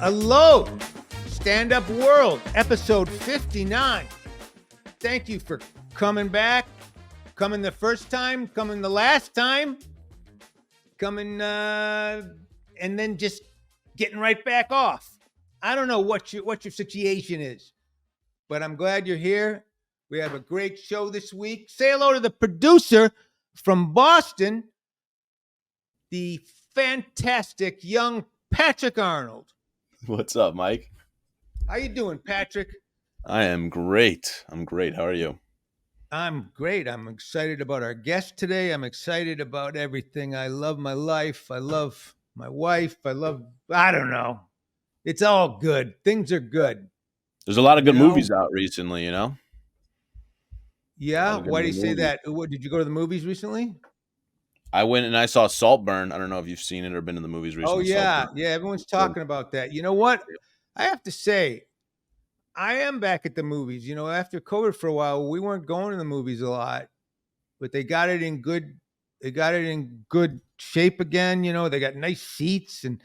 Hello, Stand Up World, episode 59. Thank you for coming back, coming the first time, coming the last time, coming and then just getting right back off. I don't know what your situation is, but I'm glad you're here. We have a great show this week. Say hello to the producer from Boston, the fantastic young Patrick Arnold. What's up, Mike? How you doing, Patrick? I am great. I'm great. How are you? I'm great. I'm excited about our guest today. I'm excited about everything. I love my life. I love my wife. I don't know. It's all good. Things are good. There's a lot of good You know? movies out recently, Yeah. Good Why do new you say movies. that? What, did you go to the movies recently? I went and I saw Saltburn. I don't know if you've seen it or been in the movies Oh, recently. yeah. Saltburn. Yeah. Everyone's Good. talking about that. You know what? I have to say, I am back at the movies. You know, after COVID for a while, we weren't going to the movies a lot, but they got it in good shape again. You know, they got nice seats and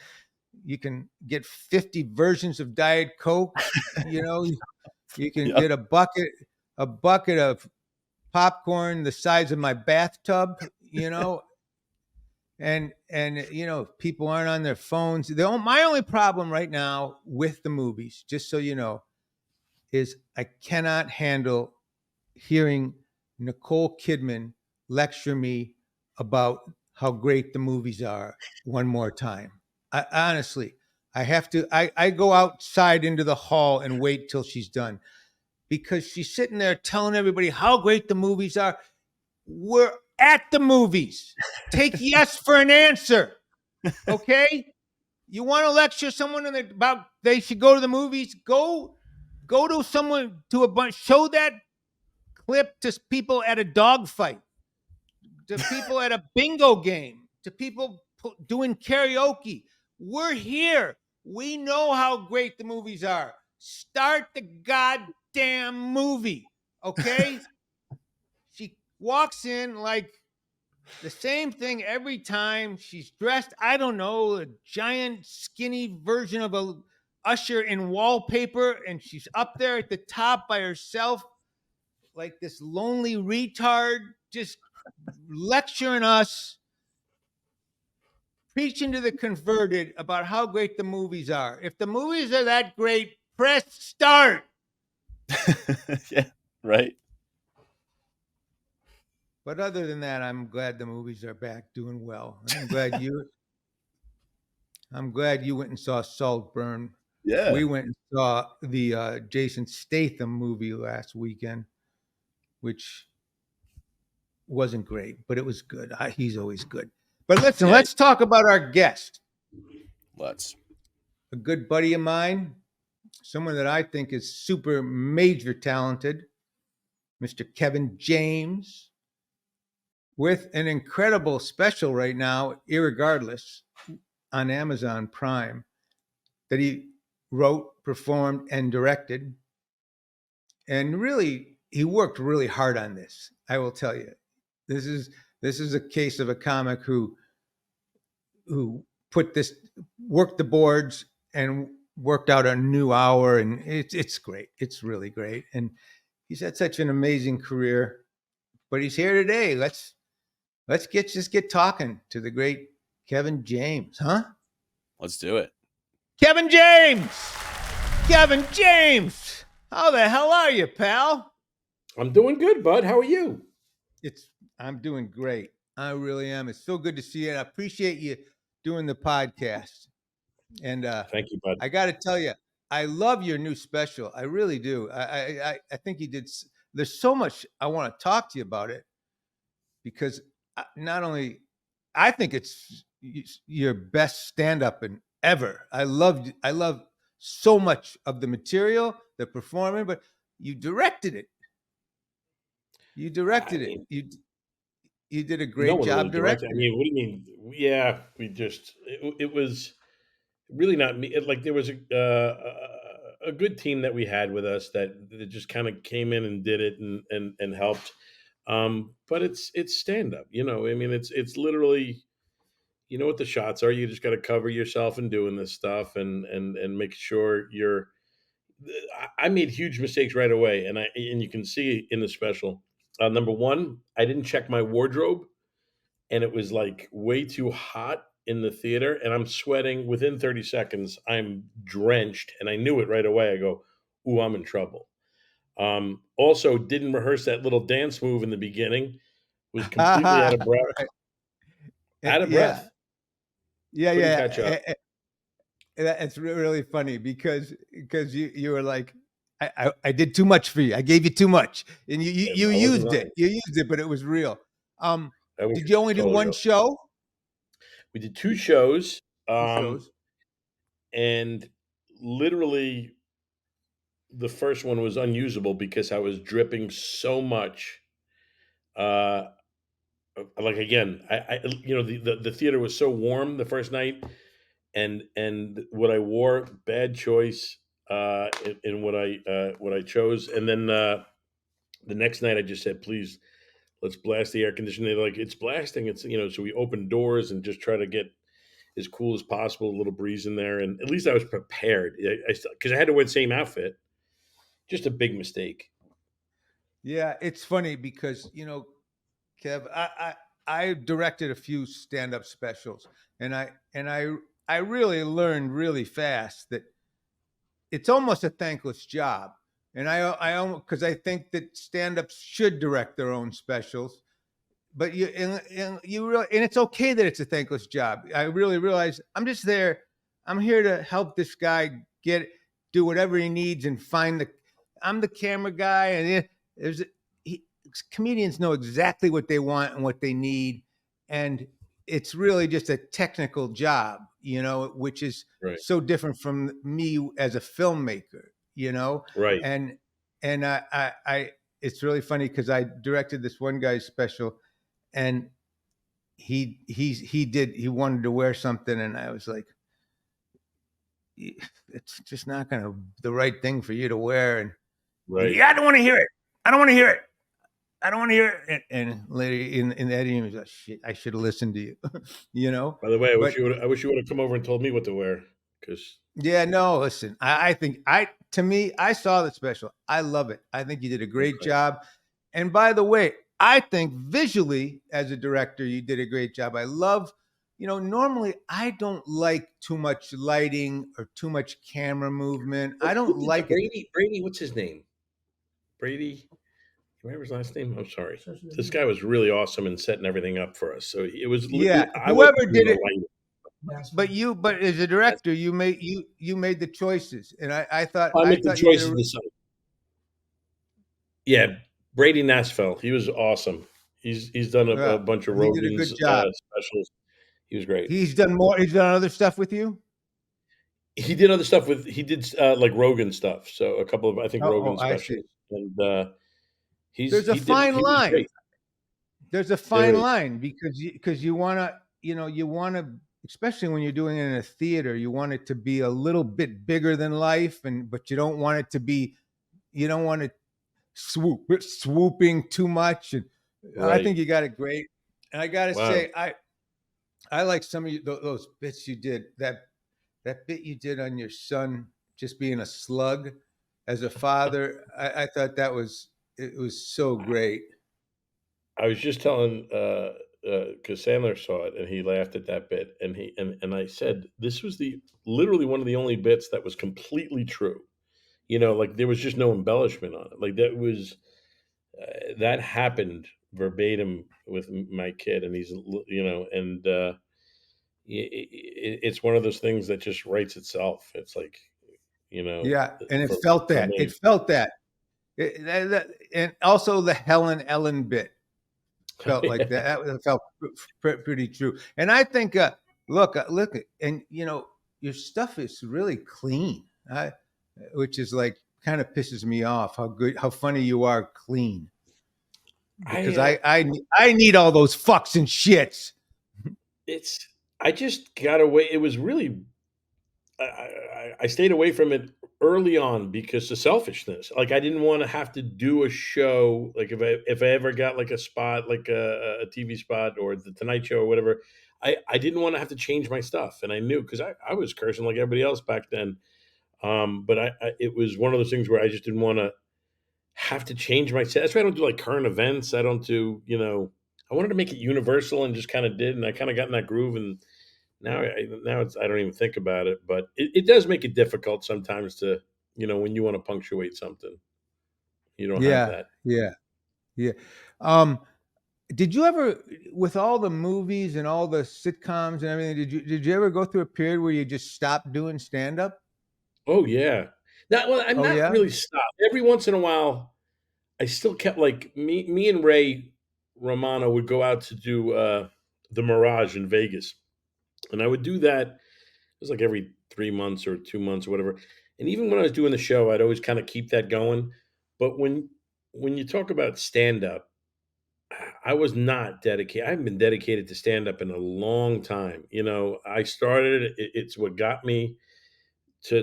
you can get 50 versions of Diet Coke. You know, you can Yeah. get a bucket of popcorn the size of my bathtub, you know, and you know, people aren't on their phones. My only problem right now with the movies, just so you know, is I cannot handle hearing Nicole Kidman lecture me about how great the movies are one more time. Honestly, I have to. I go outside into the hall and wait till she's done because she's sitting there telling everybody how great the movies are. We're at the movies. Take yes for an answer. Okay? You want to lecture someone about they should go to the movies? Go to someone to a bunch. Show that clip to people at a dog fight, to people at a bingo game, to people doing karaoke. We're here. We know how great the movies are. Start the goddamn movie, okay? She walks in like the same thing every time. She's dressed, I don't know, a giant skinny version of a Usher in wallpaper, and she's up there at the top by herself like this lonely retard, just lecturing us, preaching to the converted about how great the movies are. If the movies are that great, press start. Yeah. Right. But other than that, I'm glad the movies are back doing well. I'm glad you went and saw Saltburn. Yeah. We went and saw the Jason Statham movie last weekend, which wasn't great, but it was good. He's always good. But listen, Yeah. let's talk about our guest. Let's. A good buddy of mine, someone that I think is super major talented, Mr. Kevin James, with an incredible special right now, Irregardless, on Amazon Prime, that he wrote, performed, and directed. And really, he worked really hard on this. I will tell you, this is a case of a comic who worked the boards and worked out a new hour, and it's great. It's really great, and he's had such an amazing career. But he's here today. Let's just get talking to the great Kevin James, huh? Let's do it. Kevin James. Kevin James. How the hell are you, pal? I'm doing good, bud. How are you? I'm doing great. I really am. It's so good to see you. And I appreciate you doing the podcast. And Thank you, bud. I got to tell you, I love your new special. I really do. I think you did. There's so much I want to talk to you about it because not only I think it's your best stand-up in ever. I love so much of the material, the performing, but you directed it. You directed it. You did a No great one job really directed. directing I mean, what do you mean? Yeah, it was really not me. Like there was a good team that we had with us that just kind of came in and did it and helped. But it's stand up. I mean, it's literally you know what the shots are. You just got to cover yourself in doing this stuff and make sure you're. I made huge mistakes right away, and you can see in the special. Number one, I didn't check my wardrobe, and it was like way too hot in the theater, and I'm sweating within 30 seconds. I'm drenched, and I knew it right away. I go, "Ooh, I'm in trouble." Also, didn't rehearse that little dance move in the beginning. Was completely out of breath. Right. Out of Yeah. breath. Yeah, Couldn't yeah. catch up. It's really funny because you were like, I did too much for you. I gave you too much, and you I wasn't used it. lying. You used it, but it was real. I was Did you only do totally one real. show? We did 2 shows, Two shows. and literally the first one was unusable because I was dripping so much. Uh, like again, the theater was so warm the first night, and what I wore, bad choice, in what I chose, and then the next night I just said, please, let's blast the air conditioner. They're like, it's blasting. It's so we opened doors and just try to get as cool as possible, a little breeze in there, and at least I was prepared. Because I had to wear the same outfit. Just a big mistake. Yeah, it's funny because Kev, I directed a few stand-up specials, and I really learned really fast that it's almost a thankless job. And I because I think that stand-ups should direct their own specials, but and it's okay that it's a thankless job. I really realize I'm just there. I'm here to help this guy do whatever he needs and find the. I'm the camera guy, and there's comedians know exactly what they want and what they need, and it's really just a technical job, which is Right. so different from me as a filmmaker, Right. and I it's really funny because I directed this one guy's special, and he wanted to wear something, and I was like, it's just not gonna the right thing for you to wear, and Right. yeah, I don't want to hear it. I don't want to hear it. I don't want to hear it. And later in the editing, he was like, shit, I should have listened to you, By the way, But I wish you would have come over and told me what to wear. Because yeah, no, listen, I think to me, I saw the special. I love it. I think you did a great job. And by the way, I think visually as a director, you did a great job. I love, normally I don't like too much lighting or too much camera movement. I don't like it. Brady, what's his name? Brady. Remember his last name? I'm sorry. This guy was really awesome in setting everything up for us. So it was. Yeah, I wasn't whoever doing did the it. lighting. But as a director, you made the choices, and I thought I make the you did choices. Yeah, Brady Nasfell. He was awesome. He's done Yeah, a bunch of he did a good Rogan's job. specials. He was great. He's done more. He's done other stuff with you. He did other stuff with. He did like Rogan stuff. So a couple of I think Rogan I see. specials, and There's a fine he was line. great. There's a fine line because you want to you want to, especially when you're doing it in a theater, you want it to be a little bit bigger than life, but you don't want it to be, you don't want it swooping too much. And I think you got it great. And I got to say, I like some of those bits you did. That bit you did on your son just being a slug as a father. I thought it was so great. I was just telling because Sandler saw it and he laughed at that bit, and I said this was literally one of the only bits that was completely true. Like there was just no embellishment on it. Like that was that happened verbatim with my kid, and he's and it's one of those things that just writes itself. It's like yeah, and it felt that. It felt that. And also the Helen Ellen bit felt like that. That felt pretty true. And I think, look, and your stuff is really clean, which is like kind of pisses me off. How funny you are, clean. Because I need all those fucks and shits. I just got away. It was really. I stayed away from it early on because of selfishness. Like I didn't want to have to do a show. Like if I ever got like a spot, like a TV spot or the Tonight Show or whatever, I didn't want to have to change my stuff, and I knew because I was cursing like everybody else back then. But it was one of those things where I just didn't want to have to change my set. That's why I don't do like current events. I don't do, I wanted to make it universal and just kind of did. And I kind of got in that groove. And now I don't even think about it, but it does make it difficult sometimes to, when you want to punctuate something, you don't have Yeah, that. yeah, yeah. Um, did you ever, with all the movies and all the sitcoms and everything, did you ever go through a period where you just stopped doing stand up? Oh yeah. Well, I'm Oh not yeah. really stopped. Every once in a while, I still kept like me and Ray Romano would go out to do the Mirage in Vegas. And I would do that. It was like every 3 months or 2 months or whatever. And even when I was doing the show, I'd always kind of keep that going. But when you talk about stand up, I was not dedicated. I haven't been dedicated to stand up in a long time. I started it's what got me to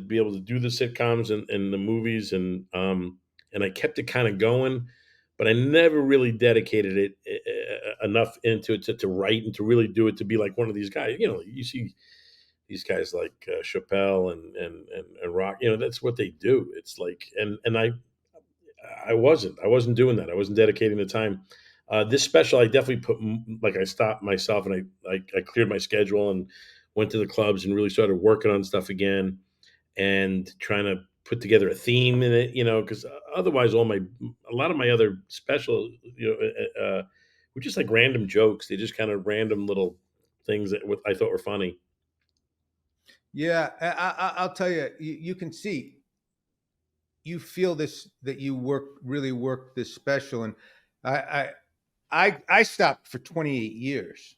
be able to do the sitcoms and the movies and I kept it kind of going, but I never really dedicated it enough into it to write and to really do it to be like one of these guys. You see these guys like Chappelle and Rock. That's what they do. It's like and I wasn't doing that. I wasn't dedicating the time. This special, I definitely like I stopped myself and I cleared my schedule and went to the clubs and really started working on stuff again and trying to put together a theme in it. Because otherwise, a lot of my other special, were just like random jokes. They just kind of random little things that I thought were funny. Yeah, I'll tell you, you can see, you feel this, that you really work this special, and I, I, I stopped for 28 years,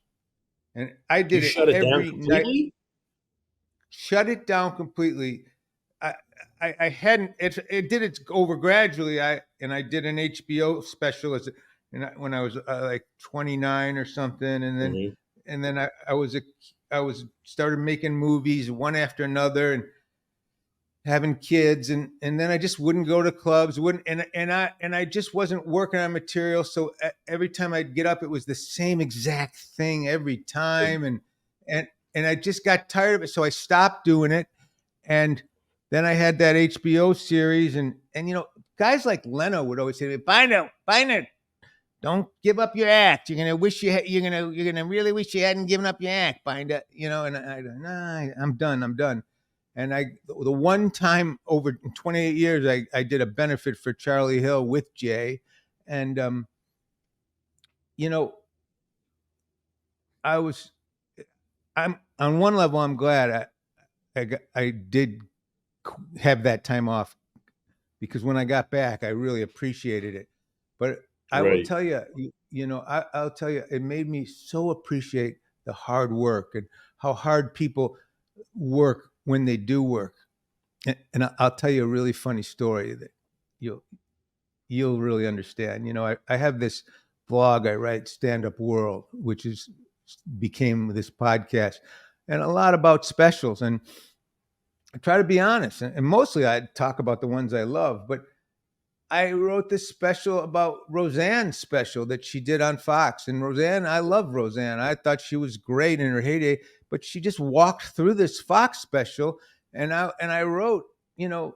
and I You did it shut it down every night, completely. shut it down completely. I, I hadn't, it did it over gradually. I did an HBO special when I was like 29 or something, Hmm. and then I was started making movies one after another, and having kids, and then I just wouldn't go to clubs, wouldn't and I just wasn't working on material. So every time I'd get up, it was the same exact thing every time, and and I just got tired of it. So I stopped doing it, and then I had that HBO series, and guys like Leno would always say to me, Find it. Don't give up your act. You're gonna really wish you hadn't given up your act, Binder. And nah, I'm done. I'm done. And the one time over 28 years, I did a benefit for Charlie Hill with Jay, and you know, I was, I'm on one level, I'm glad I did have that time off, because when I got back, I really appreciated it. But I will Right. tell you, I'll tell you, it made me so appreciate the hard work and how hard people work when they do work. And I'll tell you a really funny story that you'll you'll really understand. I have this blog I write, Stand Up World, which is became this podcast, and a lot about specials. And I try to be honest, and mostly I talk about the ones I love, but I wrote this special about Roseanne's special that she did on Fox. And Roseanne, I love Roseanne. I thought she was great in her heyday, but she just walked through this Fox special, and I wrote, you know,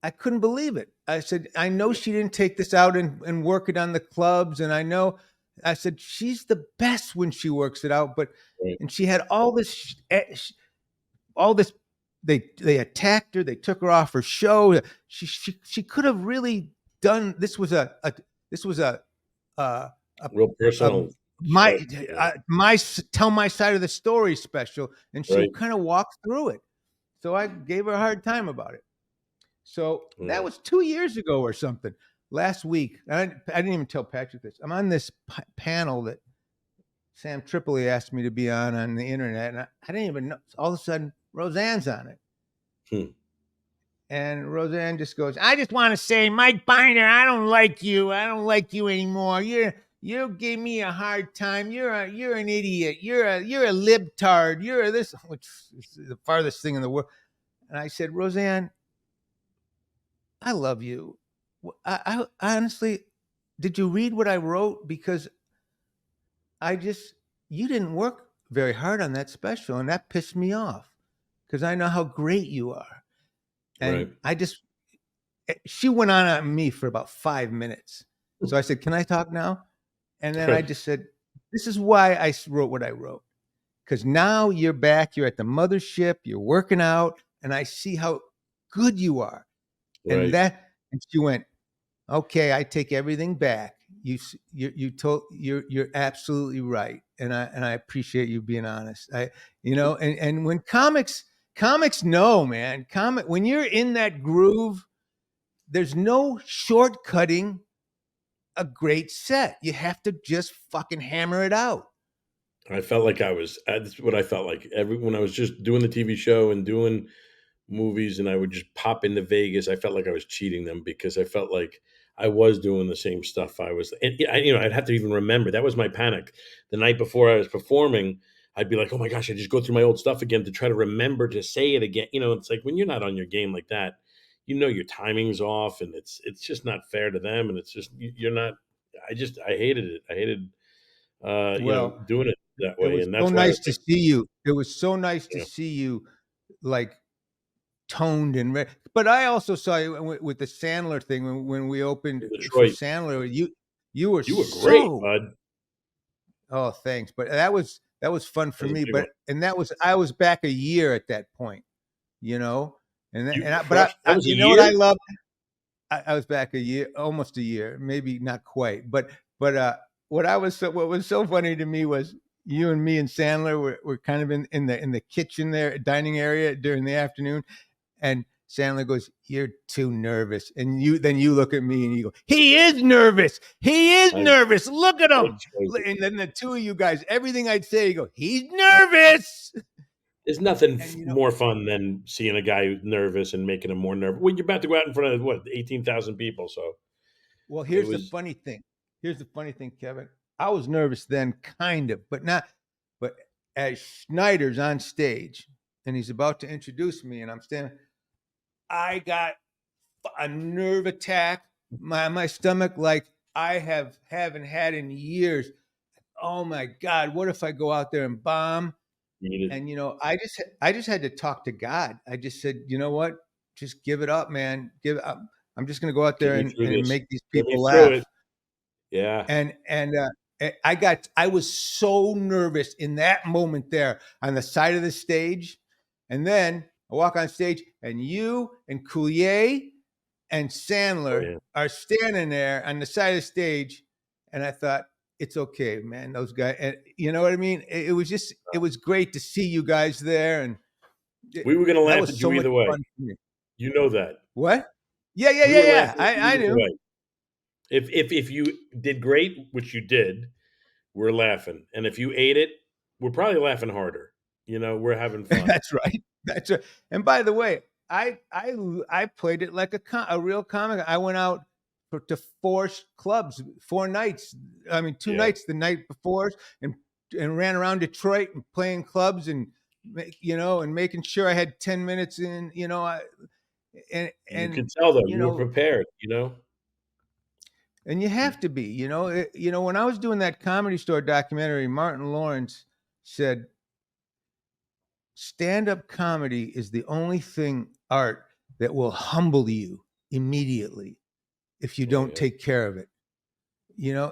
I couldn't believe it. I said, I know she didn't take this out and work it on the clubs, and I said she's the best when she works it out, but Right. and she had all this, they attacked her, they took her off her show. She could have really done, this was uh, a, Real a personal my stuff. Yeah. tell my side of the story special, and she Right. kind of walked through it. So I gave her a hard time about it. So that Yeah. was 2 years ago or something. Last week, I didn't even tell Patrick this. I'm on this panel that Sam Tripoli asked me to be on the internet, and I didn't even know. All of a sudden, Roseanne's on it. Hmm. And Roseanne just goes, I just want to say, Mike Binder, I don't like you. I don't like you anymore. You gave me a hard time. You're an idiot. You're a libtard. You're this, which is the farthest thing in the world. And I said, Roseanne, I love you. I honestly, did you read what I wrote? Because I just you didn't work very hard on that special, and that pissed me off because I know how great you are. And Right. she went on me for about 5 minutes. So I said, "Can I talk now?" And then I Right. just said, "This is why I wrote what I wrote. Because now you're back, you're at the mothership, you're working out, and I see how good you are." And Right. she went, "Okay, I take everything back. You're absolutely right, and I appreciate you being honest. And when comics know, man, when you're in that groove, there's no shortcutting a great set. You have to just fucking hammer it out." I felt like that's what I felt like. When I was just doing the TV show and doing movies and I would just pop into Vegas, I felt like I was cheating them because I felt like I was doing the same stuff I'd have to even remember. That was my panic. The night before I was performing, I'd be like, "Oh my gosh, I just go through my old stuff again to try to remember to say it again." It's like when you're not on your game like that, your timing's off and it's just not fair to them and it's just you're not I hated it. I hated Well, doing it that it way, was and so that's why I was nice to like, see you. It was so nice to you know, see you, like, toned and ready. But I also saw you with the Sandler thing when we opened in for Detroit, Sandler. You were you were great, so. bud. Oh, thanks. But that was fun That for was a me. big one. But and that was I was back a year at that point, you know. And You and I, but crushed that was a you know what I year? love? I was back a year, almost a year, maybe not quite. But what was so funny to me was you and me and Sandler were kind of in the kitchen there, dining area during the afternoon, and Sandler goes, "You're too nervous." And you look at me and you go, "He is nervous. He is I nervous. Look at him." It's crazy. And then the two of you guys, everything I'd say, you go, "He's nervous." There's nothing And more fun than seeing a guy who's nervous and making him more nervous when you're about to go out in front of, what, 18,000 people, so well, it here's the was funny thing. Here's the funny thing, Kevin. I was nervous then, kind of, but not. But as Schneider's on stage and he's about to introduce me, and I'm standing, I got a nerve attack. My stomach, like I haven't had in years. Oh my God, what if I go out there and bomb? needed. And I just had to talk to God. I just said, you know what? Just give it up, man. I'm just gonna go out Get there me and, through and this. make these Get me people through laugh. it. Yeah. And I was so nervous in that moment there on the side of the stage. And then I walk on stage and you and Coulier and Oh, Sandler yeah. are standing there on the side of the stage. And I thought, it's okay, man. Those guys, and you know what I mean? It was great to see you guys there. And it, We were gonna that laugh was at so you much either way. fun for me. You know that. What? Yeah, yeah, We yeah, were yeah. laughing at you I either knew. way. If you did great, which you did, we're laughing, and if you ate it, we're probably laughing harder. We're having fun. That's right. That's right. And by the way, I played it like a real comic. I went out to 4 clubs, 4 nights. I mean, 2 Yeah. nights the night before, and ran around Detroit and playing clubs and and making sure I had 10 minutes in. You And could tell, though, you you were know, prepared. and you have to be. When I was doing that Comedy Store documentary, Martin Lawrence said stand-up comedy is the only art that will humble you immediately if you Oh, don't yeah. take care of it.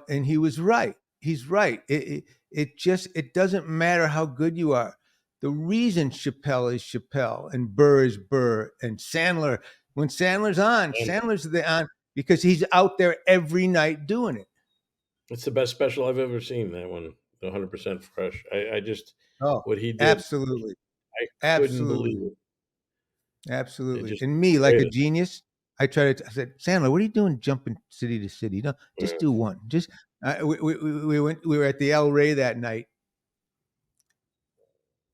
And he was right. He's right. It doesn't matter how good you are. The reason Chappelle is Chappelle and Burr is Burr and Sandler, when Sandler's on, And on because he's out there every night doing it. it's the best special I've ever seen, that one, 100% fresh. I just Oh, what he did, absolutely. I couldn't Absolutely. believe it. It Absolutely. just And me, like a greatest. genius, I said, Sandler, what are you doing jumping city to city? No, Yeah. just do one. We were at the El Rey that night.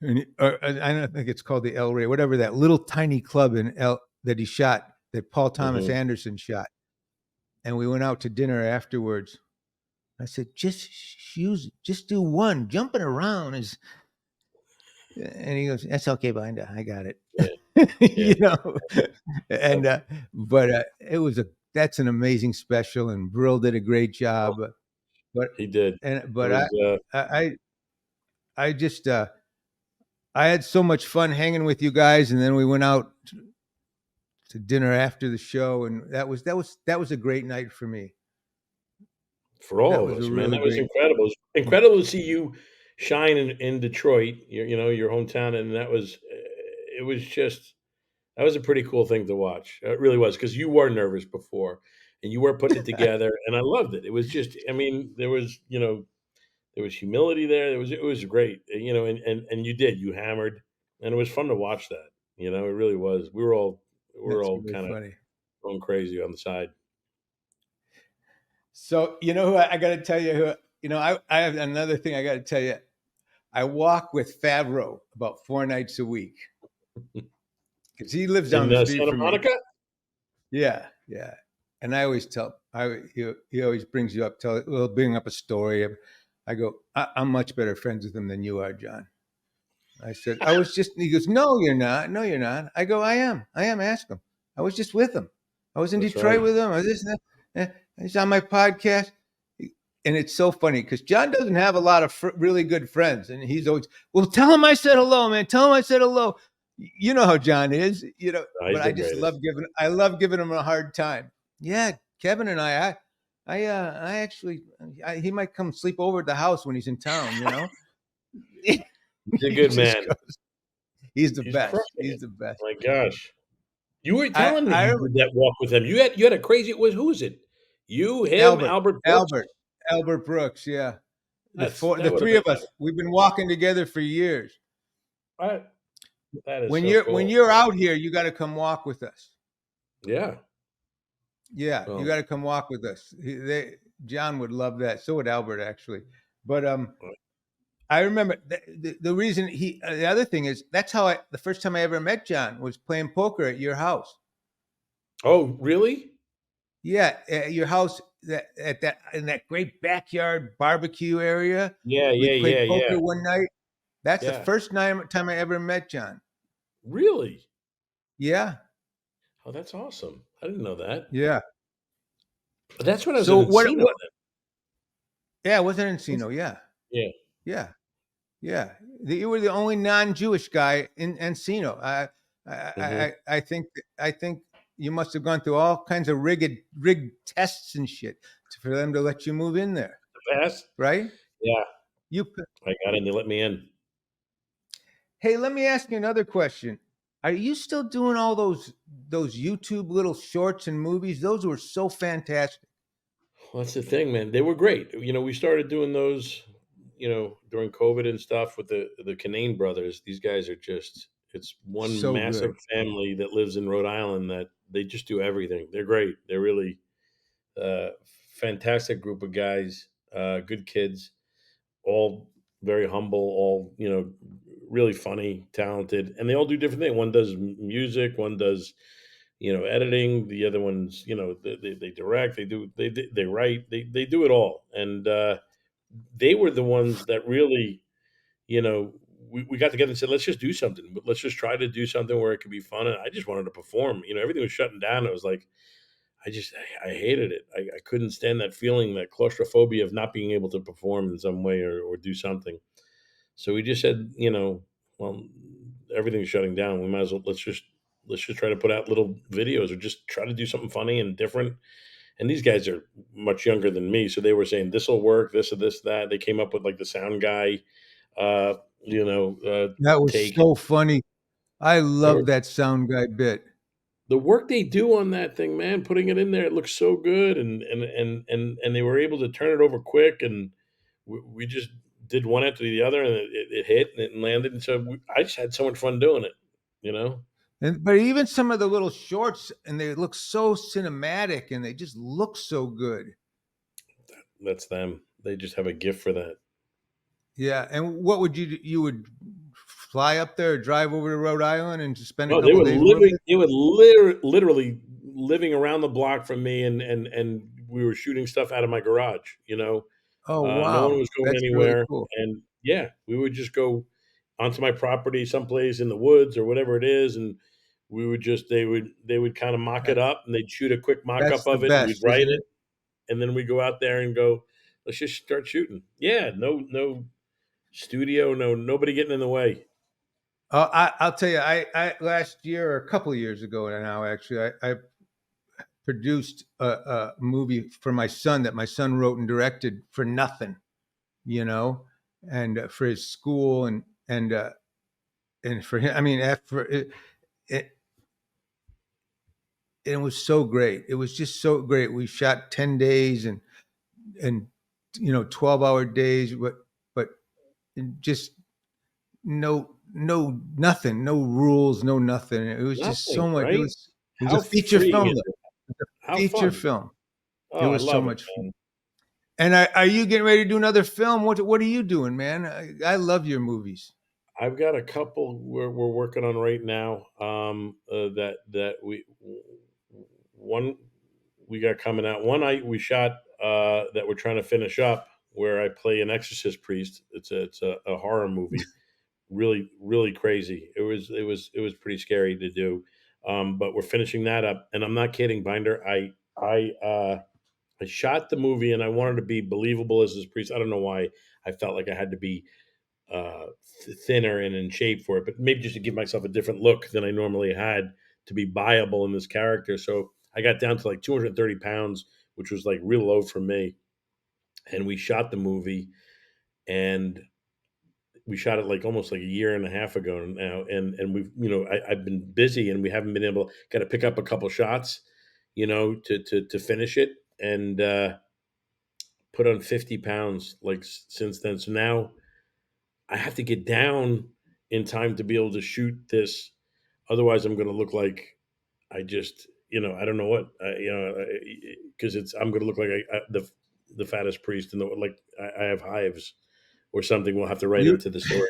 And I don't think it's called the El Rey, whatever, that little tiny club that he shot, that Paul Thomas Mhm. Anderson shot. And we went out to dinner afterwards. I said, just do one. Jumping around is, and he goes, that's okay, Binder. I got it. Yeah, yeah. you know, and, Yep. but that's an amazing special, and Brill did a great job. But, He did. It but was, I I just I had so much fun hanging with you guys, and then we went out to dinner after the show, and that was a great night for me. For That all of was a us, man. really That was great. incredible. It's incredible to see you shine in Detroit, your hometown, and that was it was just that was a pretty cool thing to watch. It really was because you were nervous before, and you were putting it together, and I loved it. It was just, I mean, there was humility there. It was great, and you hammered, and it was fun to watch that. It really was. We were That's all really kind of funny. going crazy on the side. So you know who I got to tell you who I have another thing I got to tell you. I walk with Favreau about 4 nights a week because he lives down In the street Santa from me. Monica? Yeah, yeah. And I always tell he always brings you up. We'll bring up a story. I go, I'm much better friends with him than you are, John. I said, I was just. He goes, No, you're not. No, you're not. I go, I am. I am. Ask him. I was just with him. I was in That's Detroit right. with him. I was just. He's on my podcast. And it's so funny because John doesn't have a lot of really good friends, and he's always, well, tell him I said hello, man. Tell him I said hello. You know how John is, No, but he's the I just greatest. I love giving him a hard time. Yeah, Kevin and I actually, he might come sleep over at the house when he's in town. He's a He good just man. goes, he's the He's best. crushing He's it. the best. My gosh. You were I telling me I you did that walk with him. You had a crazy who was it? You, him, Albert Albert Brooks? Albert Albert Brooks. Yeah, the That would have three been of us. We've been walking together for years. that. That is When so when cool. you're out here, you got to come walk with us. Yeah. Yeah, you Well, got to come walk with us. John would love that. So would Albert actually. But I remember the reason the other thing is that's how the first time I ever met John was playing poker at your house. oh, really? Yeah, at your house in that great backyard barbecue area. Yeah, We yeah, played yeah, poker yeah, one night. That's the yeah. first time I ever met John. Really? Yeah, Oh, that's awesome. I didn't know that. yeah. But that's when I was So in what? Encino What? then. Yeah, it wasn't Encino. Yeah, Yeah. yeah. Yeah, you were the only non-Jewish guy in Encino. Mhm. I think you must have gone through all kinds of rigged tests and shit for them to let you move in there, The past? right? Yeah. You I got in, they let me in. Hey, let me ask you another question. Are you still doing all those YouTube little shorts and movies? Those were so fantastic. Well, that's the thing, man. They were great. We started doing those, during COVID and stuff with the Canane brothers. These guys are just it's one So massive good. family that lives in Rhode Island that they just do everything. They're great. They're really uh fantastic group of guys, good kids, all very humble, all, really funny, talented, and they all do different things. One does music, one does editing. The other ones, they direct, they write, they do it all. And they were the ones that really, you know, we got together and said, let's just do something, but let's just try to do something where it could be fun. And I just wanted to perform. Everything was shutting down. It was like, I hated it. I couldn't stand that feeling, that claustrophobia of not being able to perform in some way or do something. So we just said, well, everything's shutting down. We might as well let's just try to put out little videos or just try to do something funny and different. And these guys are much younger than me, so they were saying this will work, this or this that. They came up with like the sound guy, uh, That was take. so funny. I They were love that sound guy bit. the work they do on that thing, man, putting it in there, it looks so good, and they were able to turn it over quick, and we just did one after the other, and it hit and it landed, and so I just had so much fun doing it, you know. But even some of the little shorts, and they look so cinematic, and they just look so good. That's them. They just have a gift for that. Yeah. And what would you would fly up there, or drive over to Rhode Island, and just spend a No, they couple were days with living. it? They were literally living around the block from me, and we were shooting stuff out of my garage. Oh No one wow, was going that's really anywhere, cool. and yeah, we would just go onto my property, someplace in the woods or whatever it is, and we would just they would kind of mock it That, up, and they'd shoot a quick mock that's up the of it, and we'd best, write isn't it, it? and then we go out there and go, let's just start shooting. Yeah, no, Studio, no, nobody getting in the way. I'll tell you, I last year or a couple of years ago now, actually, I produced a movie for my son that my son wrote and directed for nothing, you know, and for his school and for him. I mean, after it, it was so great. It was just so great. We shot 10 days and 12-hour days, but just nothing, no rules, no nothing. It was just so Nothing, much. right? It was How a feature freeing film, is though. it? It was a How feature fun. film. It Oh, I was so love it, much fun. man. And are you getting ready to do another film? What are you doing, man? I love your movies. I've got a couple we're working on right now. That one we got coming out. One we shot that we're trying to finish up, where I play an exorcist priest. It's a horror movie. Really crazy. It was pretty scary to do. But we're finishing that up, and I'm not kidding, Binder. I shot the movie, and I wanted to be believable as this priest. I don't know why I felt like I had to be uh, thinner and in shape for it, but maybe just to give myself a different look than I normally had to be viable in this character. So I got down to like 230 pounds, which was like real low for me. And we shot the movie, and we shot it like almost like a year and a half ago now. And we've, I've been busy, and we haven't been able, got to pick up a couple shots, to finish it. And, put on 50 pounds like since then. So now I have to get down in time to be able to shoot this. Otherwise, I'm going to look like I just, I don't know what, because I'm going to look like the fattest priest, and like I have hives or something. We'll have to write You into the story.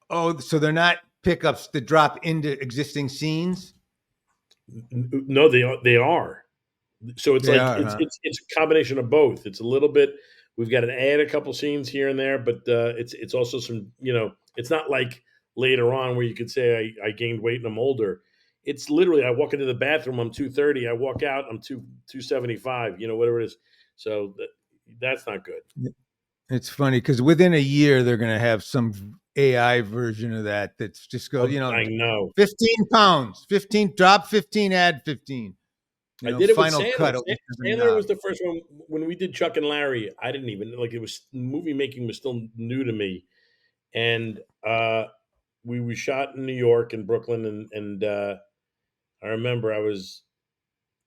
Oh, so they're not pickups that drop into existing scenes? No, they are. So it's They like are, it's huh? it's it's a combination of both. It's a little bit. We've got to add a couple scenes here and there, but it's also some. It's not like later on where you could say I gained weight and I'm older. It's literally I walk into the bathroom, I'm 230. I walk out, I'm 275. Whatever it is. So that's not good. It's funny because within a year they're going to have some AI version of that that's just go, Oh, I know. 15 pounds, 15, drop 15, add 15. I did it with Final Sandler. cut. At least there's a Sandler was knob. the first one when we did Chuck and Larry. I didn't even like it was movie making was still new to me, and we shot in New York and Brooklyn, and I remember I was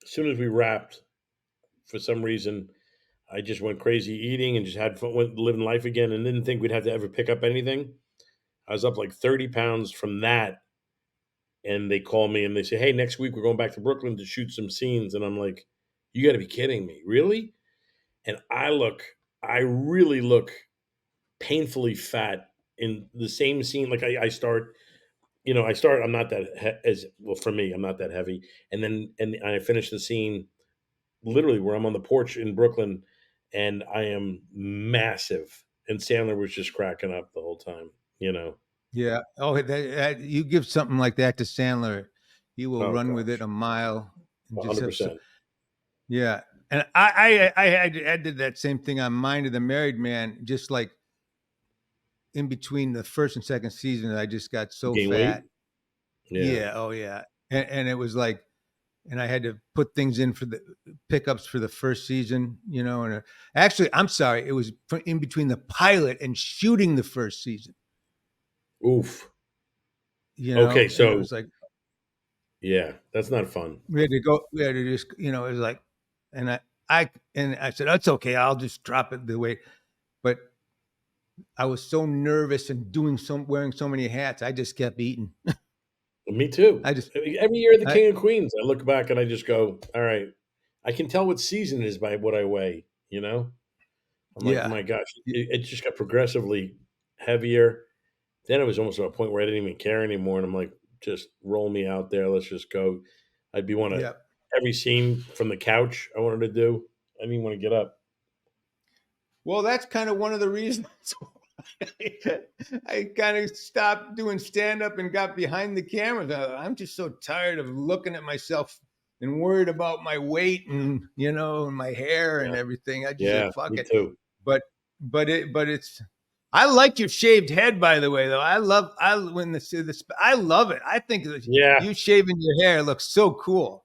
as soon as we wrapped, for some reason I just went crazy eating and just had fun, went living life again, and didn't think we'd have to ever pick up anything. I was up like 30 pounds from that, and they call me and they say, "Hey, next week we're going back to Brooklyn to shoot some scenes," and I'm like, "You got to be kidding me, really?" And I really look painfully fat in the same scene. Like I start I'm not that as well for me. I'm not that heavy, and I finish the scene literally where I'm on the porch in Brooklyn, and I am massive. And Sandler was just cracking up the whole time. Yeah. Oh, you give something like that to Sandler, he will Oh run with it gosh, a mile and one just hundred have so, percent. yeah. And I did that same thing on Mind of the Married Man, just like in between the first and second season, I just got so Gain weight, fat. yeah. Yeah. Oh, yeah. And it was like, and I had to put things in for the pickups for the first season, and actually, I'm sorry, it was in between the pilot and shooting the first season, Oof. Okay, and it so was like, yeah, that's not fun. we had to just, it was like, and I said, that's okay. I'll just drop it the way, but I was so nervous and wearing so many hats. I just kept eating. Me too. I just, Every year, the I, King of Queens, I look back and I just go, "All right, I can tell what season it is by what I weigh." I'm like, yeah. "My gosh, it just got progressively heavier." Then it was almost to a point where I didn't even care anymore, and I'm like, "Just roll me out there. Let's just go." I'd be one of Yeah. every scene from the couch I wanted to do. I didn't even want to get up. Well, that's kind of one of the reasons I kind of stopped doing stand up and got behind the camera. I'm just so tired of looking at myself and worried about my weight and and my hair and Yeah, everything. I just said yeah, fuck me it. too. But it's I like your shaved head, by the way. Though I love I love it. I think Yeah. you shaving your hair looks so cool.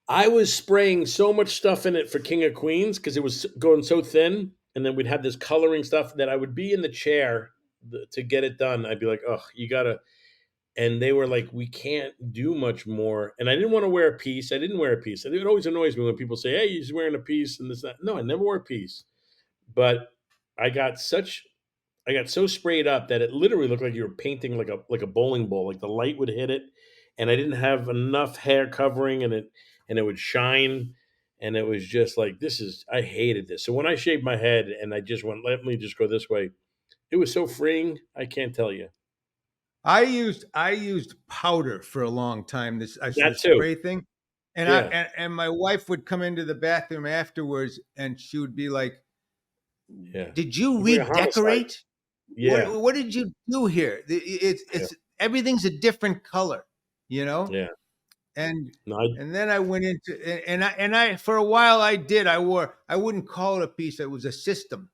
I was spraying so much stuff in it for King of Queens because it was going so thin, and then we'd have this coloring stuff that I would be in the chair to get it done. I'd be like, "Oh, you gotta." And they were like, "We can't do much more." And I didn't want to wear a piece. I didn't wear a piece. It always annoys me when people say, "Hey, he's wearing a piece," and this that. No, I never wore a piece. But I got such I got so sprayed up that it literally looked like you were painting like a bowling ball. Like the light would hit it, and I didn't have enough hair covering, and it would shine, and it was just like this is. I hated this. So when I shaved my head and I just went, let me just go this way. It was so freeing. I can't tell you. I used powder for a long time. The That too. spray thing, and Yeah. and my wife would come into the bathroom afterwards, and she would be like, Yeah. "Did you It's like a homicide. redecorate? Yeah. What did you do here? Yeah. It's everything's a different color, you know." Yeah. And No, and then I went into and I for a while I wouldn't call it a piece. It was a system.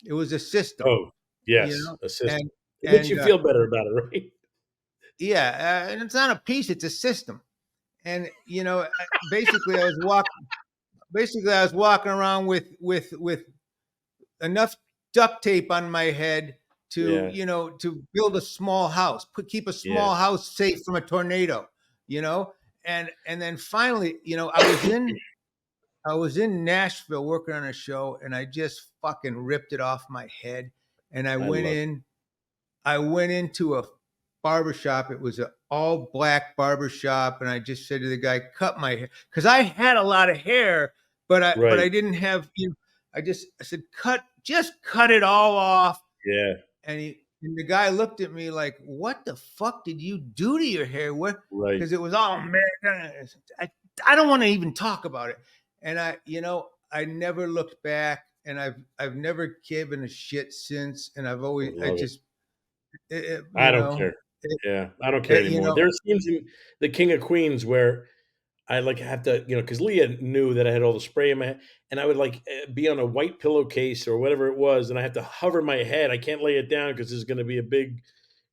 It was a system, oh, you yes, know, a system. and It makes and you feel better about it, right? yeah, and it's not a piece; it's a system. And basically, I was walking around with enough duct tape on my head to Yeah. to build a small house, keep a Yeah. small house safe from a tornado, you know. And then finally, I was in Nashville working on a show, and I just fucking ripped it off my head. And I love I went into a barbershop. It was an all black barbershop. And I just said to the guy, cut my hair. Cause I had a lot of hair, but right. I didn't have, I said, just cut it all off. Yeah. And the guy looked at me like, what the fuck did you do to your hair? What? Right. Cause it was all American. I don't want to even talk about it. And I never looked back, and I've never given a shit since. And I I love it. just, it, I you don't know, care. it, Yeah, I don't care you anymore. know, There are scenes in The King of Queens where I, like, have to, because Leah knew that I had all the spray in my head, and I would, like, be on a white pillowcase or whatever it was, and I have to hover my head. I can't lay it down because there's gonna be a big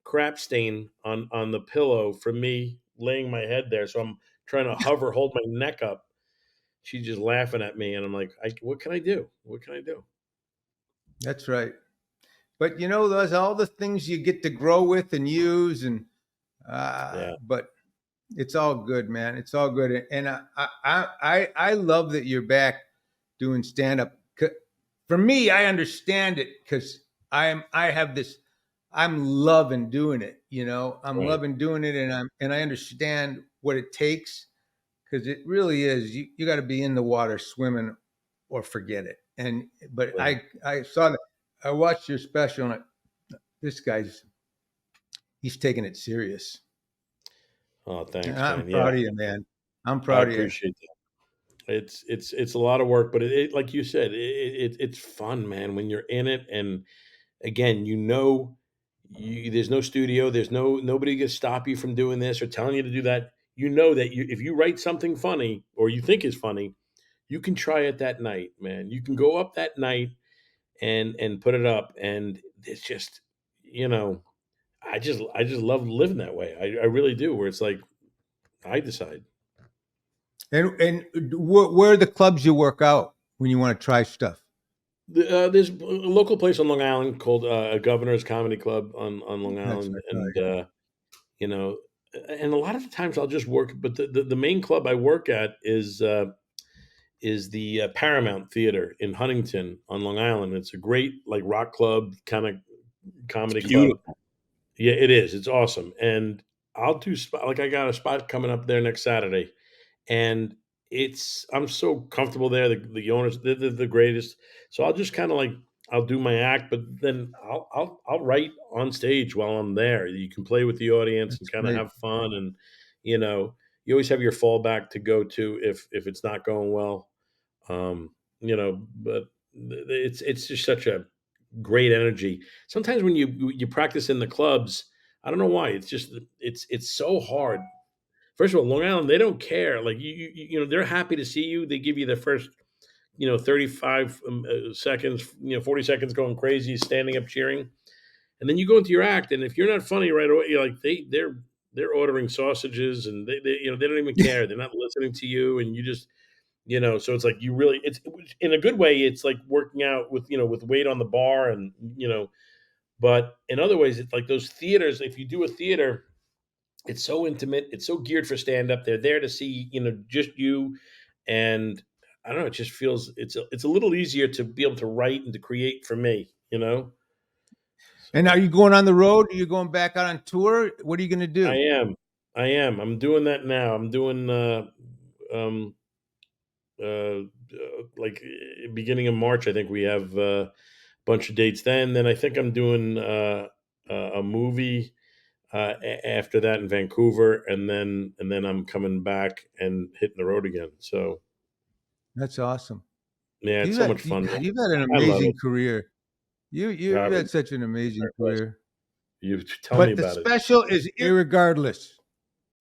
crap stain on the pillow from me laying my head there, so I'm trying to hold my neck up. She's just laughing at me, and I'm like, "What can I do? What can I do?" that's right. But those all the things you get to grow with and use, and Yeah. but it's all good, man. It's all good, and I love that you're back doing stand up. For me, I understand it because I have this. I'm loving doing it. I'm Right. loving doing it, and I understand what it takes because it really is. You got to be in the water swimming, or forget it. But Right. I saw that. I watched your special, and this he's taking it serious. Oh, And thanks, I'm man. Yeah, proud of you, man. I'm I proud of you. appreciate that. It's a lot of work, but like you said, it's fun, man, when you're in it. And again, there's no studio, there's nobody to stop you from doing this or telling you to do that. You know that if you write something funny or you think is funny, you can try it that night, man. You can go up that night and put it up, and it's just, you know, I just love living that way. I really do. Where it's like I decide. And where are the clubs you work out when you want to try stuff? There's a local place on Long Island called Governor's Comedy Club on Long That's Island, what I thought. and Yeah. you know, and a lot of the times I'll just work. But the main club I work at is the Paramount Theater in Huntington on Long Island. It's a great, like, rock club kind of It's comedy club. beautiful. Yeah, it is. It's awesome, and I'll do like I got a spot coming up there next Saturday, and I'm so comfortable there. The owners, they're the greatest. So I'll just kind of like I'll do my act, but then I'll write on stage while I'm there. You can play with the audience and That's kind of great. have fun, and you know you always have your fallback to go to if it's not going well. But it's just such a great energy. Sometimes when you practice in the clubs, I don't know why. It's just it's so hard. First of all, Long Island, they don't care. Like they're happy to see you. They give you the first 35 seconds, 40 seconds going crazy, standing up cheering. And then you go into your act, and if you're not funny right away, you're like they're ordering sausages, and they don't even care. They're not listening to you, and you just so it's like you really it's in a good way. It's like working out with weight on the bar, and but in other ways, it's like those theaters. If you do a theater, it's so intimate. It's so geared for stand up. They're there to see, just you. And I don't know. It just feels it's a little easier to be able to write and to create for me. And are you going on the road? Are you going back out on tour? What are you going to do? I am. I am. I'm doing that now. I'm doing um like beginning of March. I think we have a bunch of dates. Then I think I'm doing a movie after that in Vancouver, and then I'm coming back and hitting the road again. So That's awesome. yeah, it's so much fun. You've had an I love amazing it. career. You've had such an amazing career. You tell me But the about it. special is irregardless,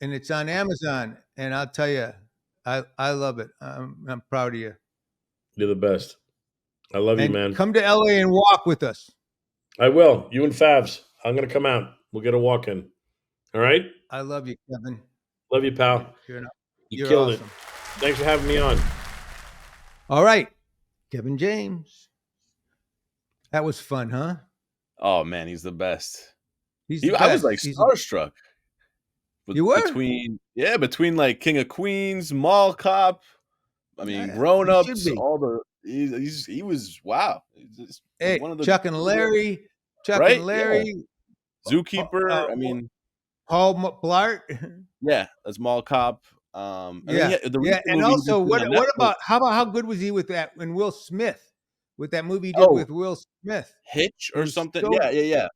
and it's on Amazon. And I'll tell you, I love it. I'm proud of you. You're the best. I love you, And man. come to LA and walk with us. I will. You and Favs. I'm gonna come out. We'll get a walk in. All right. I love you, Kevin. Love you, pal. You're You killed awesome. it. Thanks for having me on. All right, Kevin James. That was fun, huh? Oh man, he's the best. best. I was like starstruck. You were? Between like King of Queens, Mall Cop. I mean, Yeah, Grown you Ups. should be. All the he was wow. Hey, one of the Chuck and Larry. Chuck Right? and Larry. Zookeeper. I mean, Paul Blart. yeah, that's Mall Cop. And then, the Yeah. recent And movie he also, just did on what Netflix, about how good was he with that? And Will Smith, with that movie he did with Will Smith. Hitch It or was something? so- Yeah.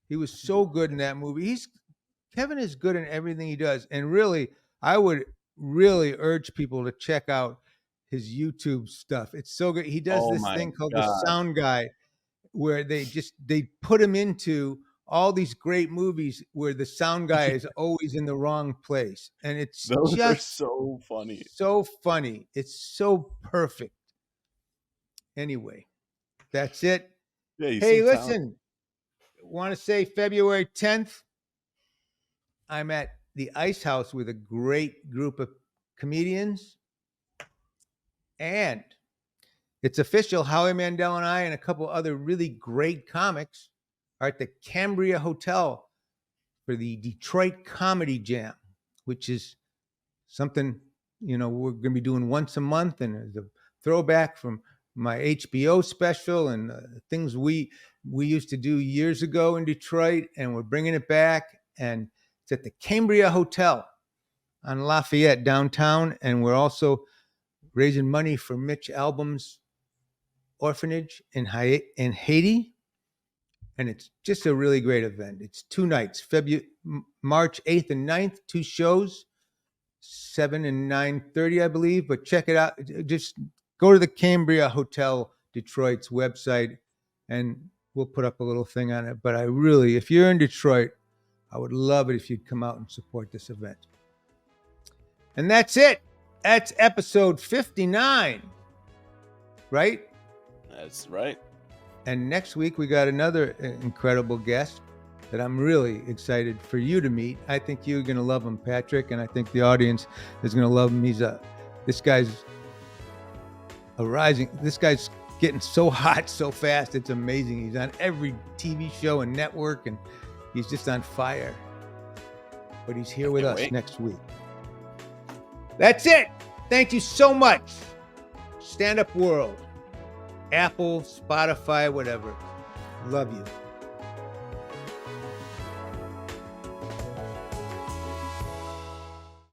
He was so good in that movie. Kevin is good in everything he does, and really, I would really urge people to check out his YouTube stuff. It's so good. He does Oh this my thing called God. the Sound Guy, where they put him into all these great movies where the sound guy is always in the wrong place, and it's Those are just so funny. so funny. It's so perfect. Anyway, that's it. Yeah, he's Hey, so talented. listen, want to say February 10th, I'm at the Ice House with a great group of comedians. And it's official. Howie Mandel and I and a couple other really great comics are at the Cambria Hotel for the Detroit Comedy Jam, which is something, we're going to be doing once a month. And it's a throwback from my HBO special and things we used to do years ago in Detroit. And we're bringing it back. And it's at the Cambria Hotel on Lafayette downtown. And we're also raising money for Mitch Albom's orphanage in Haiti. And it's just a really great event. It's 2 nights, March 8th and 9th, 2 shows, 7 and 9:30, I believe. But check it out. Just go to the Cambria Hotel Detroit's website, and we'll put up a little thing on it. But if you're in Detroit, I would love it if you'd come out and support this event. And that's it. That's episode 59, right? That's right. And next week, we got another incredible guest that I'm really excited for you to meet. I think you're going to love him, Patrick, and I think the audience is going to love him. This guy's getting so hot so fast. It's amazing. He's on every TV show and network, and he's just on fire. But he's here with us next week. That's it. Thank you so much. Stand Up World. Apple, Spotify, whatever. Love you.